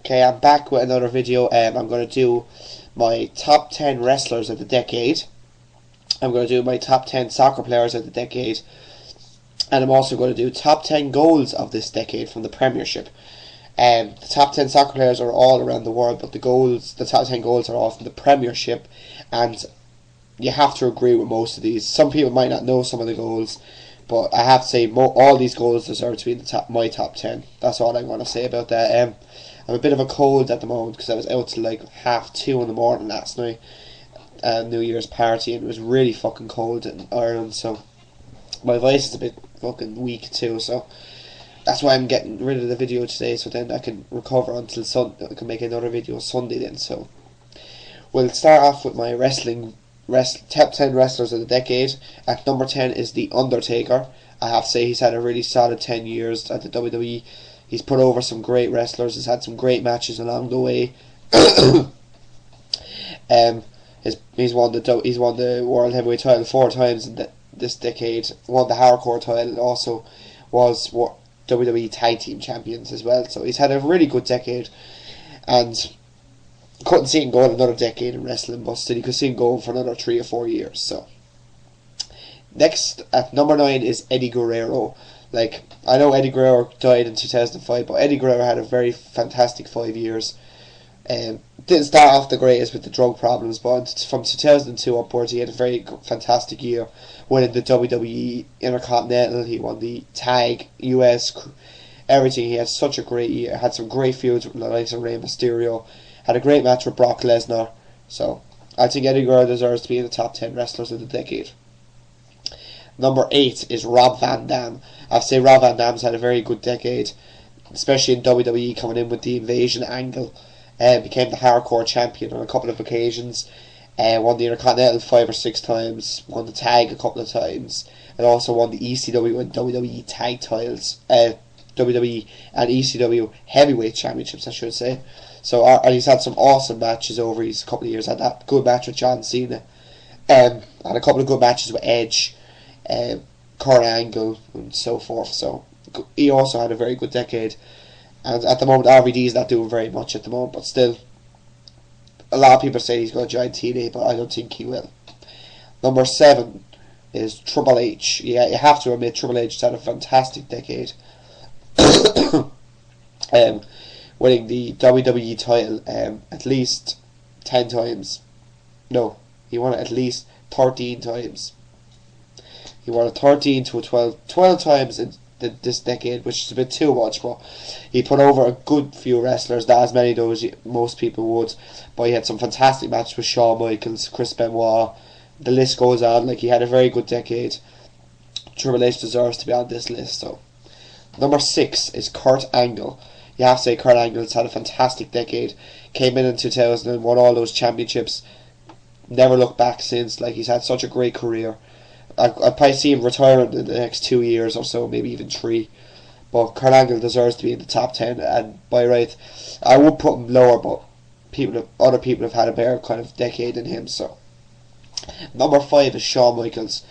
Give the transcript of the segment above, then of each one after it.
Okay, I'm back with another video. I'm going to do my top 10 wrestlers of the decade. I'm going to do my top 10 soccer players of the decade. And I'm also going to do top 10 goals of this decade from the Premiership. The top 10 soccer players are all around the world, but the top 10 goals are all from the Premiership. And you have to agree with most of these. Some people might not know some of the goals, but I have to say all these goals deserve to be in my top 10. That's all I'm going to say about that. I'm a bit of a cold at the moment because I was out till like 2:30 in the morning last night, New Year's party, and it was really fucking cold in Ireland, so my voice is a bit fucking weak too, so that's why I'm getting rid of the video today, so then I can recover until Sunday. I can make another video Sunday then. So we'll start off with my top 10 wrestlers of the decade. At number 10 is The Undertaker. I have to say he's had a really solid 10 years at the WWE. He's put over some great wrestlers. He's had some great matches along the way. He's won the World Heavyweight title 4 times in this decade. Won the Hardcore title. Also was WWE Tag Team Champions as well. So he's had a really good decade, and couldn't see him going another decade in wrestling, but still you could see him going for another 3 or 4 years. So next at number 9 is Eddie Guerrero. Like, I know Eddie Guerrero died in 2005, but Eddie Guerrero had a very fantastic 5 years. Didn't start off the greatest with the drug problems, but from 2002 upwards he had a very fantastic year, winning the WWE Intercontinental. He won the Tag, US, everything. He had such a great year. Had some great feuds with the likes of Rey Mysterio. Had a great match with Brock Lesnar. So I think Eddie Guerrero deserves to be in the top 10 wrestlers of the decade. Number 8 is Rob Van Dam. I'd say Rob Van Dam's had a very good decade, especially in WWE, coming in with the invasion angle. Became the Hardcore champion on a couple of occasions. Won the Intercontinental 5 or 6 times. Won the Tag a couple of times. And also won the ECW and WWE Tag titles. WWE and ECW Heavyweight Championships, I should say. So and he's had some awesome matches over his couple of years. Had that good match with John Cena. Had a couple of good matches with Edge. Kurt Angle and so forth. So he also had a very good decade, and at the moment RVD is not doing very much at the moment, but still a lot of people say he's going to join TNA, but I don't think he will. Number 7 is Triple H. Yeah, you have to admit Triple H has had a fantastic decade. Winning the WWE title at least 10 times. No, he won it at least 13 times. He won it 13 to 12 times in this decade, which is a bit too much, but he put over a good few wrestlers, not as many though as most people would, but he had some fantastic matches with Shawn Michaels, Chris Benoit, the list goes on. Like, he had a very good decade. Triple H deserves to be on this list. So number 6 is Kurt Angle. You have to say Kurt Angle's had a fantastic decade. Came in 2000 and won all those championships. Never looked back since. Like, he's had such a great career. I'd probably see him retiring in the next 2 years or so, maybe even 3. But Kurt Angle deserves to be in the top 10, and by right, I would put him lower, but other people have had a better kind of decade than him. So number 5 is Shawn Michaels.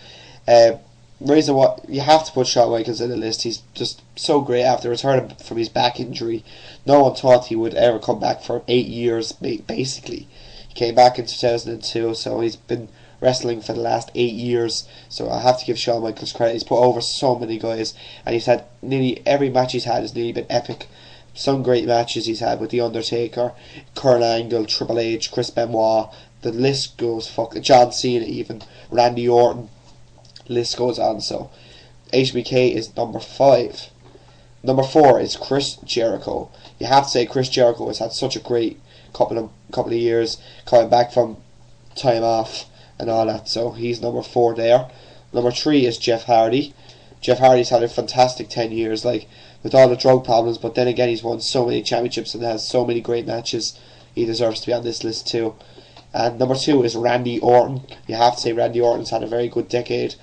Reason why you have to put Shawn Michaels in the list, he's just so great after returning from his back injury. No one thought he would ever come back for 8 years, basically. He came back in 2002, so he's been wrestling for the last 8 years. So I have to give Shawn Michaels credit. He's put over so many guys, and he's had nearly every match he's had has nearly been epic. Some great matches he's had with The Undertaker, Kurt Angle, Triple H, Chris Benoit. The list goes fucking John Cena, even Randy Orton. List goes on. So HBK is number 5. Number 4 is Chris Jericho. You have to say Chris Jericho has had such a great couple of years, coming back from time off and all that. So he's number 4 there. Number 3 is Jeff Hardy. Jeff Hardy's had a fantastic 10 years, like, with all the drug problems, but then again he's won so many championships and has so many great matches. He deserves to be on this list too. And number 2 is Randy Orton. You have to say Randy Orton's had a very good decade.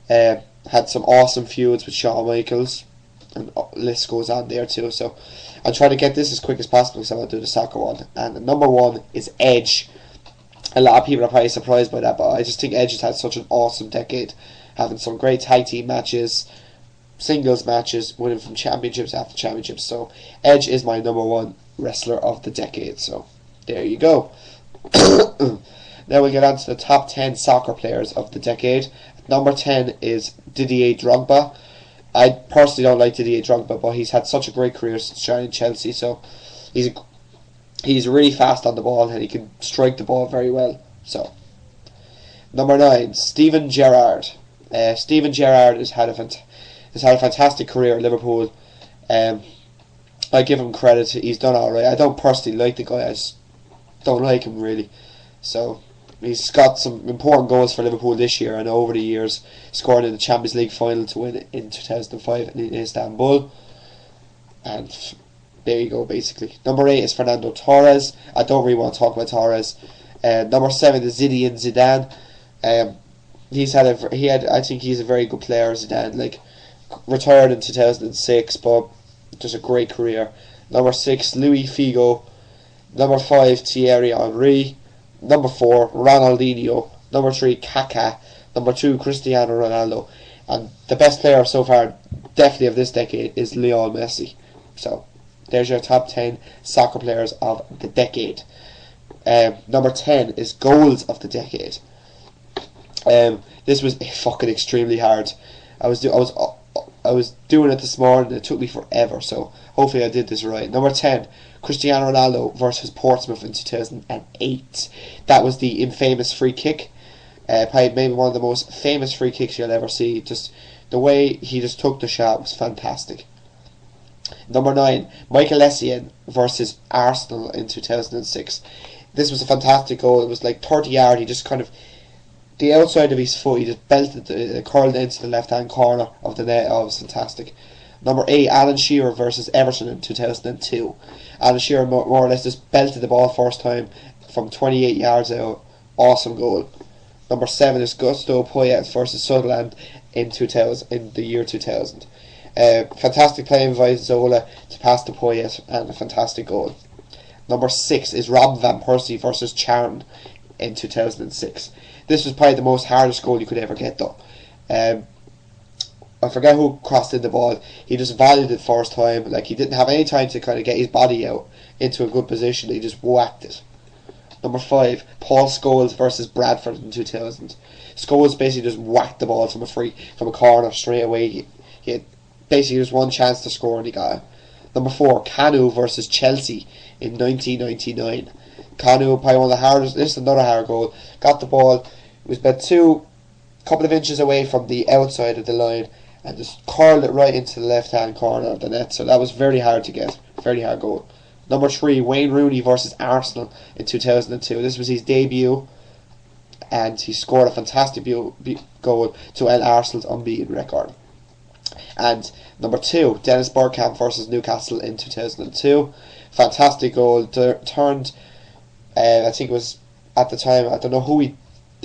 Had some awesome feuds with Shawn Michaels, and the list goes on there too. So I'm trying to get this as quick as possible because I want to do the soccer one. And number 1 is Edge. A lot of people are probably surprised by that, but I just think Edge has had such an awesome decade, having some great tag team matches, singles matches, winning from championships after championships. So Edge is my number 1. wrestler of the decade. So there you go. Now we get on to the top 10 soccer players of the decade. Number 10 is Didier Drogba. I personally don't like Didier Drogba, but he's had such a great career since joining Chelsea. So he's really fast on the ball and he can strike the ball very well. So number 9, Steven Gerrard. Steven Gerrard has had a fantastic career at Liverpool. I give him credit. He's done alright. I don't personally like the guy. I just don't like him really. So he's got some important goals for Liverpool this year and over the years, scoring in the Champions League final to win in 2005 in Istanbul. And there you go, basically. Number 8 is Fernando Torres. I don't really want to talk about Torres. Number 7 is Zinedine Zidane. I think he's a very good player, Zidane. Like, retired in 2006, but just a great career. Number 6, Luis Figo. Number 5, Thierry Henry. Number 4, Ronaldinho. Number 3, Kaká. Number 2, Cristiano Ronaldo. And the best player so far, definitely of this decade, is Lionel Messi. So there's your top 10 soccer players of the decade. Number 10 is goals of the decade. This was fucking extremely hard. I was doing it this morning. It took me forever, so hopefully I did this right. Number 10, Cristiano Ronaldo versus Portsmouth in 2008. That was the infamous free kick. Probably maybe one of the most famous free kicks you'll ever see. Just the way he just took the shot was fantastic. Number 9, Michael Essien versus Arsenal in 2006. This was a fantastic goal. It was like 30 yards. He just kind of, the outside of his foot, he just belted it, curled into the left hand corner of the net. Oh, it was fantastic. Number 8, Alan Shearer versus Everton in 2002. Alan Shearer more or less just belted the ball first time from 28 yards out. Awesome goal. Number 7 is Gusto Poyet versus Sunderland in the year 2000. Fantastic play by Zola to pass to Poyet, and a fantastic goal. Number 6 is Robin van Persie versus Charlton in 2006. This was probably the most hardest goal you could ever get though. I forget who crossed in the ball. He just volleyed it first time. Like, he didn't have any time to kind of get his body out into a good position. He just whacked it. Number 5, Paul Scholes versus Bradford in 2000. Scholes basically just whacked the ball from a corner straight away. He had basically just one chance to score and he got it. Number 4, Kanu versus Chelsea in 1999. Kanu, probably one of the hardest. This is another hard goal. Got the ball. It was about couple of inches away from the outside of the line, and just curled it right into the left hand corner of the net. So that was very hard to get. Very hard goal. Number 3, Wayne Rooney versus Arsenal in 2002. This was his debut, and he scored a fantastic goal to end Arsenal's unbeaten record. And number 2, Dennis Bergkamp versus Newcastle in 2002. Fantastic goal. Turned, I think it was at the time, I don't know who he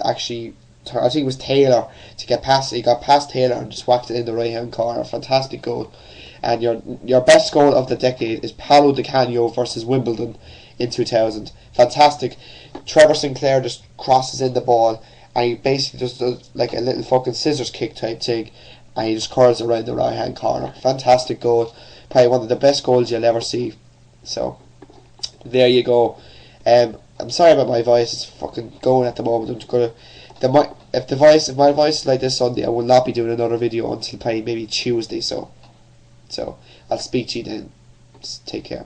actually, I think it was Taylor, to get past. He got past Taylor and just whacked it in the right hand corner. Fantastic goal. And your best goal of the decade is Paulo Di Canio versus Wimbledon in 2000. Fantastic. Trevor Sinclair just crosses in the ball, and he basically just does like a little fucking scissors kick type thing, and he just curls it right in the right hand corner. Fantastic goal. Probably one of the best goals you'll ever see. So there you go. I'm sorry about my voice. It's fucking going at the moment. I'm just gonna, if my voice is like this Sunday, I will not be doing another video until probably maybe Tuesday. So I'll speak to you then. Just take care.